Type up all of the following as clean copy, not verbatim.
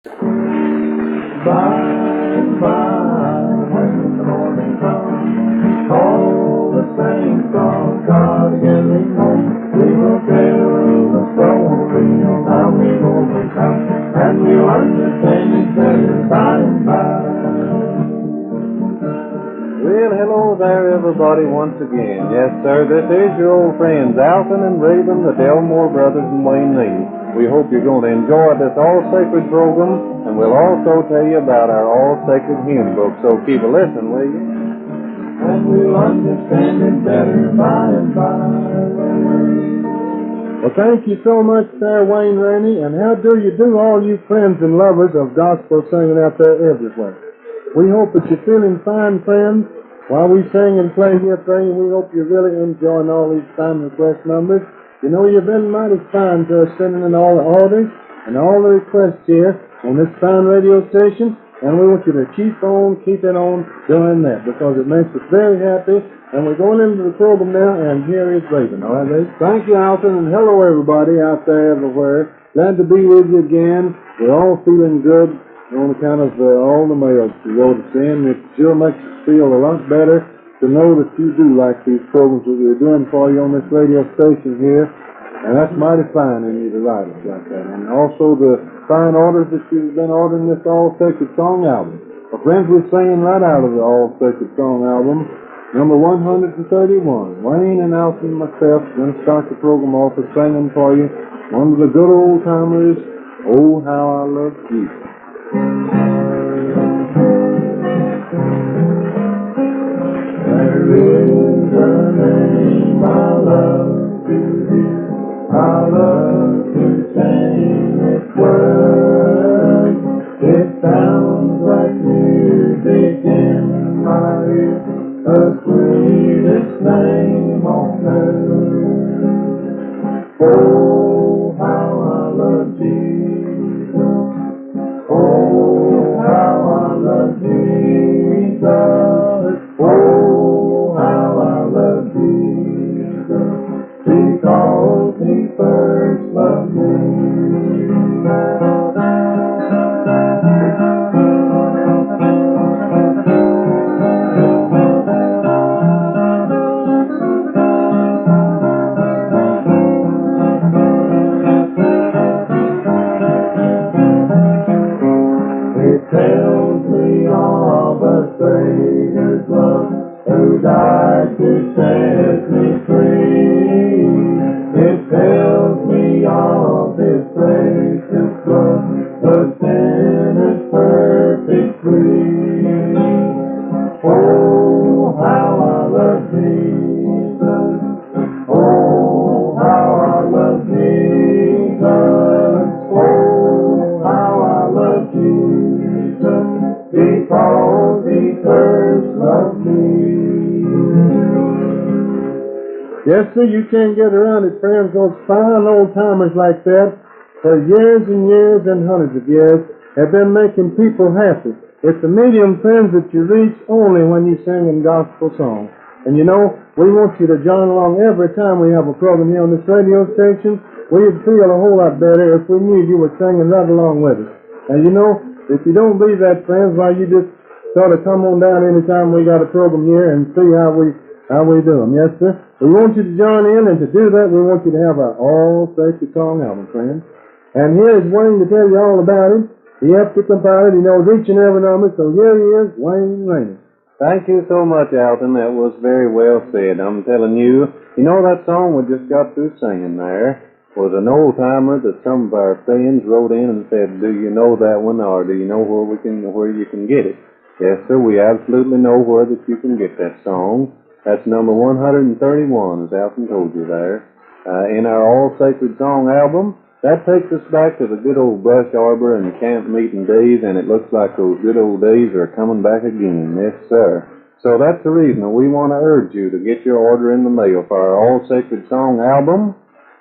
By and by, when the morning comes, all the same song, God getting home, we will tell the story of how we overcome, and we'll understand it better by and by. Well, hello there, everybody, once again. Yes, sir, this is your old friends, Alton and Raven, the Delmore Brothers and Wayne Raney. We hope you're going to enjoy this all-sacred program, and we'll also tell you about our all-sacred hymn book, so keep a listen, will you? And we'll understand it better by and by. Well, thank you so much there, Wayne Raney, and how do you do, all you friends and lovers of gospel singing out there everywhere. We hope that you're feeling fine, friends, while we sing and play here for you. We hope you're really enjoying all these time request numbers. You know, you've been mighty fine to us, sending in all the orders and all the requests here on this fine radio station, and we want you to keep on doing that, because it makes us very happy. And we're going into the program now, and here is Raven. All right, Raven? Thank you, Alton, and hello, everybody out there everywhere. Glad to be with you again. We're all feeling good on account of all the mails you wrote us in. It sure makes us feel a lot better to know that you do like these programs that we're doing for you on this radio station here. And that's mighty fine in you to write us like that. And also the fine orders that you've been ordering this All Sacred Song album. Well, friends, we're singing right out of the All Sacred Song album, number 131. Wayne and Alton and myself are going to start the program off with singing for you one of the good old timers, Oh How I Love Jesus. There is a name I love to hear, I love to sing its words. It sounds like music in my ear, the sweetest name on earth. Oh, how I love Jesus. Oh, how I love Jesus. Oh, how I love Jesus, because He first loved me. It tells me of a Savior's love, who died to set me free. It tells me of His precious blood, the sinner's perfect free. Oh, how I love Jesus. Oh, how I love Jesus. Oh, how I love Jesus, because He first loved me. Yes, sir, you can't get around it, friends. Those fine old-timers like that, for years and years and hundreds of years, have been making people happy. It's a medium, friends, that you reach only when you sing in gospel songs. And you know, we want you to join along every time we have a program here on this radio station. We'd feel a whole lot better if we knew you were singing right along with us. And you know, if you don't believe that, friends, why, you just sort of come on down anytime we got a program here and see how we do them. Yes, sir. We want you to join in, and to do that, we want you to have our all-sacred song album, friends. And here is Wayne to tell you all about it. He helped to compile it. He knows each and every number. So here he is, Wayne Raney. Thank you so much, Alton. That was very well said. I'm telling you, you know that song we just got through singing there was an old-timer that some of our friends wrote in and said, do you know that one, or do you know where you can get it? Yes, sir, we absolutely know where that you can get that song. That's number 131, as Alton told you there, in our All Sacred Song album. That takes us back to the good old brush arbor and camp meeting days, and it looks like those good old days are coming back again. Yes, sir. So that's the reason we want to urge you to get your order in the mail for our All Sacred Song album.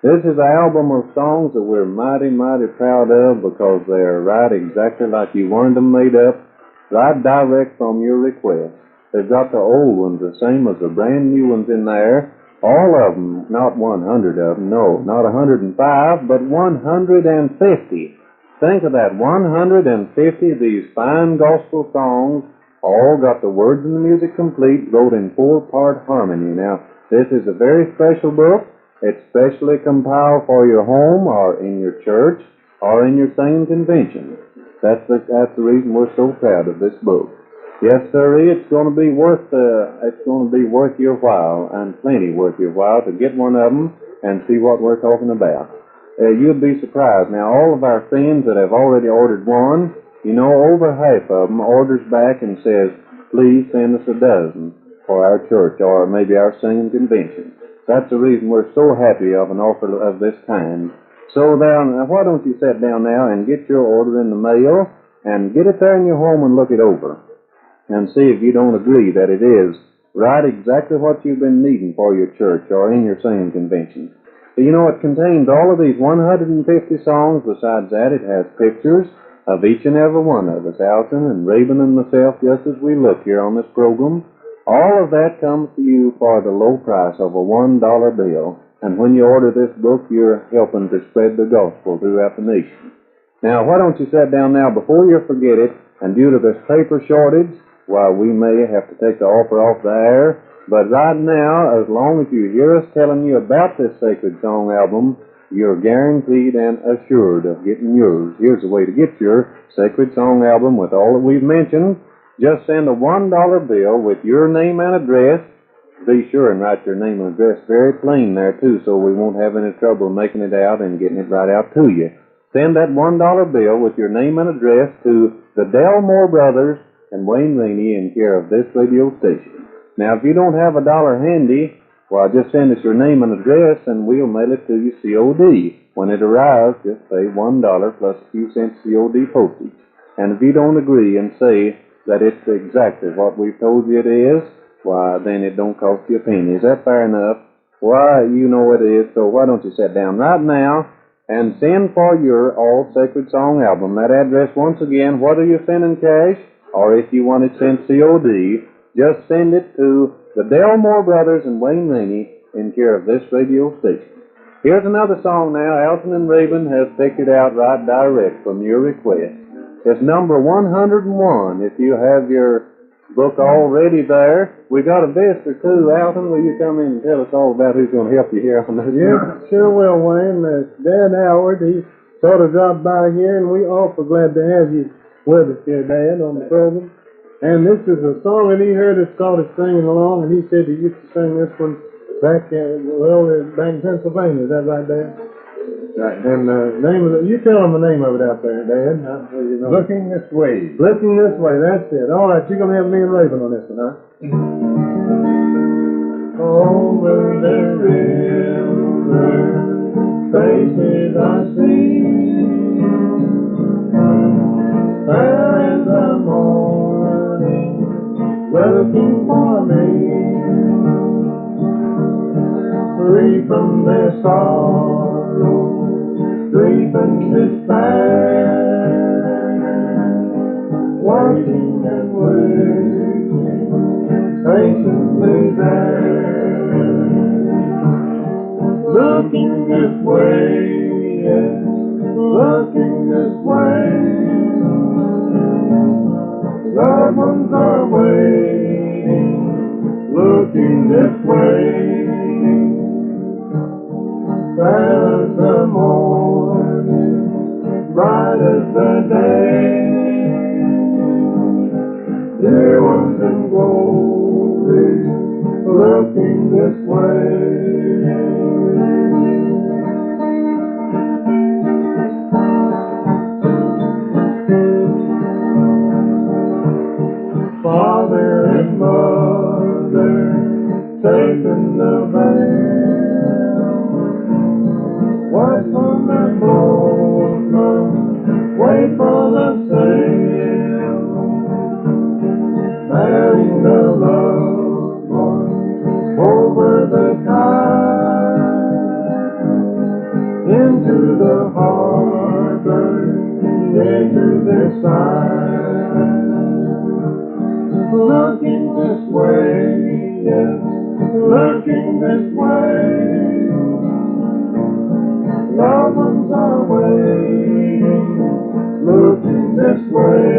This is an album of songs that we're mighty, mighty proud of, because they are right exactly like you wanted them made up, right direct from your request. They've got the old ones the same as the brand new ones in there. All of them, not 100 of them, no, not 105, but 150. Think of that, 150 of these fine gospel songs, all got the words and the music complete, wrote in 4-part harmony. Now, this is a very special book. It's specially compiled for your home or in your church or in your singing convention. That's the reason we're so proud of this book. Yes, sir, it's going to be worth your while, and plenty worth your while, to get one of them and see what we're talking about. You'd be surprised. Now, all of our friends that have already ordered one, you know, over half of them orders back and says, please send us a dozen for our church or maybe our singing convention. That's the reason we're so happy of an offer of this kind. So now, why don't you sit down now and get your order in the mail and get it there in your home and look it over and see if you don't agree that it is right exactly what you've been needing for your church or in your singing convention. You know, it contains all of these 150 songs. Besides that, it has pictures of each and every one of us, Alton and Raven and myself, just as we look here on this program. All of that comes to you for the low price of a $1 bill. And when you order this book, you're helping to spread the gospel throughout the nation. Now, why don't you sit down now before you forget it, and due to this paper shortage, we may have to take the offer off the air. But right now, as long as you hear us telling you about this Sacred Song album, you're guaranteed and assured of getting yours. Here's the way to get your Sacred Song album with all that we've mentioned. Just send a $1 bill with your name and address. Be sure and write your name and address very plain there, too, so we won't have any trouble making it out and getting it right out to you. Send that $1 bill with your name and address to the Delmore Brothers and Wayne Raney in care of this radio station. Now, if you don't have $1 handy, just send us your name and address, and we'll mail it to you COD. When it arrives, just pay $1 plus a few cents COD postage. And if you don't agree and say that it's exactly what we've told you it is, then it don't cost you a penny. Is that fair enough? You know it is, so why don't you sit down right now and send for your All Sacred Song album. That address, once again, whether you send in cash or if you want it sent COD, just send it to the Delmore Brothers and Wayne Raney in care of this radio station. Here's another song now. Alton and Raven has picked it out right direct from your request. It's number 101. If you have your book already there, we got a visitor too. Alton, will you come in and tell us all about who's going to help you here on this? Yeah, sure will, Wayne. Dad Howard, he sort of dropped by here, and we're awful glad to have you with us here, Dad, on the program. And this is a song that he heard us started singing along, and he said he used to sing this one back in Pennsylvania. Is that right, Dad? Right. And you tell him the name of it out there, Dad. You know. Looking This Way. Looking This Way, that's it. All right, you're going to have me and Raven on this one, huh? Over the river, faces I see, there in the morning, looking for me, free from their sorrow, grief and despair, waiting and waiting, patiently there, looking this way, yes, looking this way. Loved ones are waiting, looking this way. Fair as the morning, bright as the day. Dear ones in glory, looking this way. Father and mother, taking the veil, what's on that boatman, wait for the sail, bearing the loved one over the tide, into the harbor, into their side. Looking this way, yes, looking this way. Loved ones are waiting. waiting, looking this way.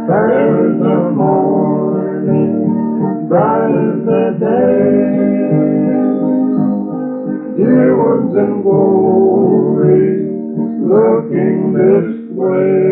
Fair as the morning, bright as the day. Dear ones in glory, looking this way.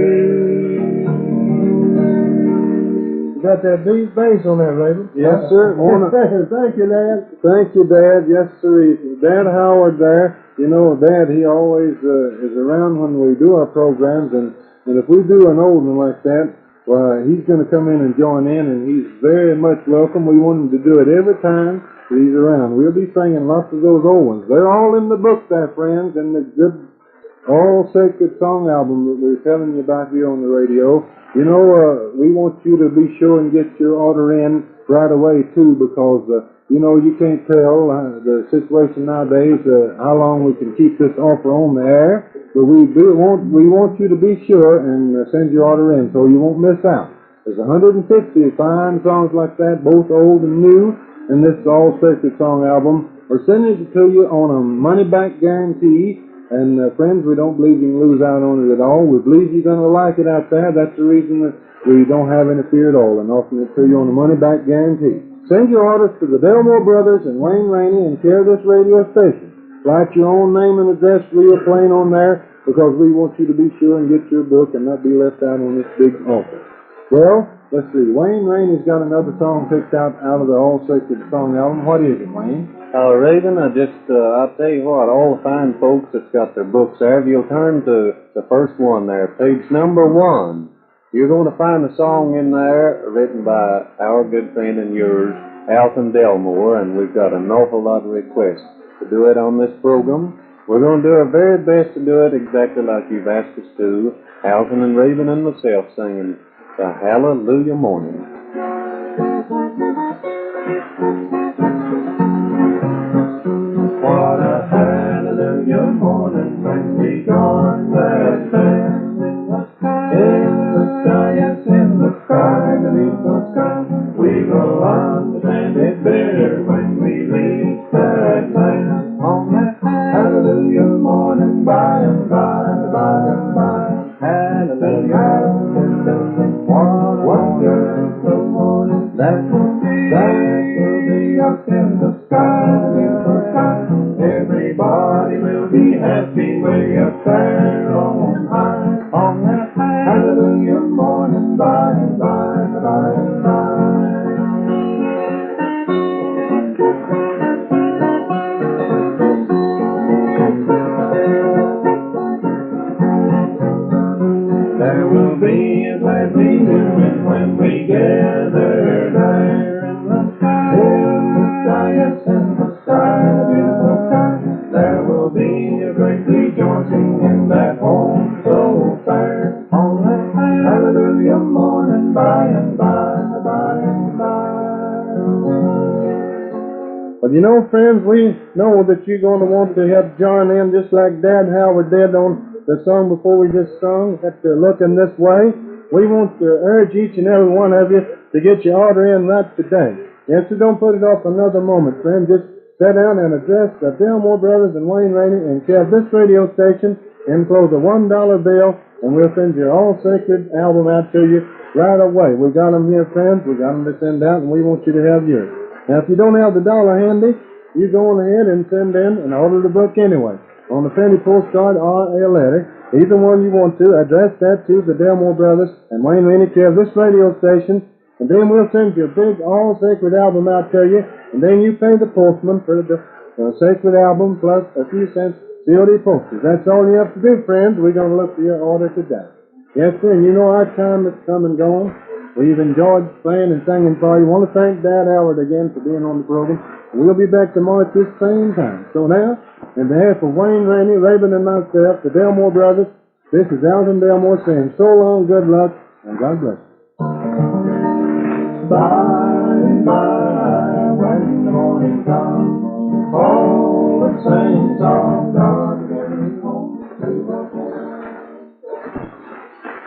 You got that deep bass on that, Raven? Yes, sir. Thank you, Dad. Thank you, Dad. Yes, sir. Dad Howard there. You know, Dad, he always is around when we do our programs, and if we do an old one like that, well, he's going to come in and join in, and he's very much welcome. We want him to do it every time that he's around. We'll be singing lots of those old ones. They're all in the book there, friends, in the good All Sacred Song album that we're telling you about here on the radio. You know, we want you to be sure and get your order in right away, too, because, you know, you can't tell the situation nowadays, how long we can keep this offer on the air. But we want you to be sure and send your order in so you won't miss out. There's 150 fine songs like that, both old and new, in this All Sacred Song album. We're sending it to you on a money-back guarantee. And, friends, we don't believe you can lose out on it at all. We believe you're going to like it out there. That's the reason that we don't have any fear at all in offering it to you on a money-back guarantee. Send your orders to the Delmore Brothers and Wayne Raney and care of this radio station. Write your own name and address real plain on there because we want you to be sure and get your book and not be left out on this big offer. Well, let's see. Wayne Raney's got another song picked out of the All Sacred Song album. What is it, Wayne? Raven, I'll tell you what, all the fine folks that's got their books there, if you'll turn to the first one there, page number 1, you're going to find a song in there written by our good friend and yours, Alton Delmore, and we've got an awful lot of requests to do it on this program. We're going to do our very best to do it exactly like you've asked us to, Alton and Raven and myself singing the Hallelujah Morning. What a hallelujah morning when we join that band in the sky, yes, in the sky, beneath the sky. We will understand it better when we reach that land. On that hallelujah morning, by and by, by and by. Hallelujah, what a wonderful morning that will be up in the sky, in the sky. Everybody will be happy way up there on high, on that hallelujah morning, by and by, by and by. There will be a glad reunion when we gather there in the sky, yes, in the sky, beautiful sky. There will be a great rejoicing in that home so fair. On that hallelujah morning, by and by, by and by. Well, you know, friends, we know that you're going to want to help join in just like Dad Howard did on the song before we just sung, at Looking This Way. We want to urge each and every one of you to get your order in right today. Yes, so don't put it off another moment, friend. Just sit down and address the Delmore Brothers and Wayne Raney and care this radio station, enclose a $1 bill, and we'll send your All Sacred album out to you right away. We got them here, friends. We got them to send out, and we want you to have yours. Now, if you don't have the dollar handy, you go on ahead and send in and order the book anyway. On a penny postcard or a letter, either one you want to, address that to the Delmore Brothers and Wayne Raney, care of this radio station, and then we'll send you a big All Sacred album out to you, and then you pay the postman for the Sacred album plus a few cents COD postage. That's all you have to do, friends. We're going to look for your order today. Yes, sir, and you know our time has come and gone. We've enjoyed playing and singing for you. I want to thank Dad Howard again for being on the program. We'll be back tomorrow at this same time. So now, in behalf of Wayne Raney, Raven, and myself, the Delmore Brothers, this is Alton Delmore saying so long, good luck, and God bless you. By and by, when the morning comes, all the same song.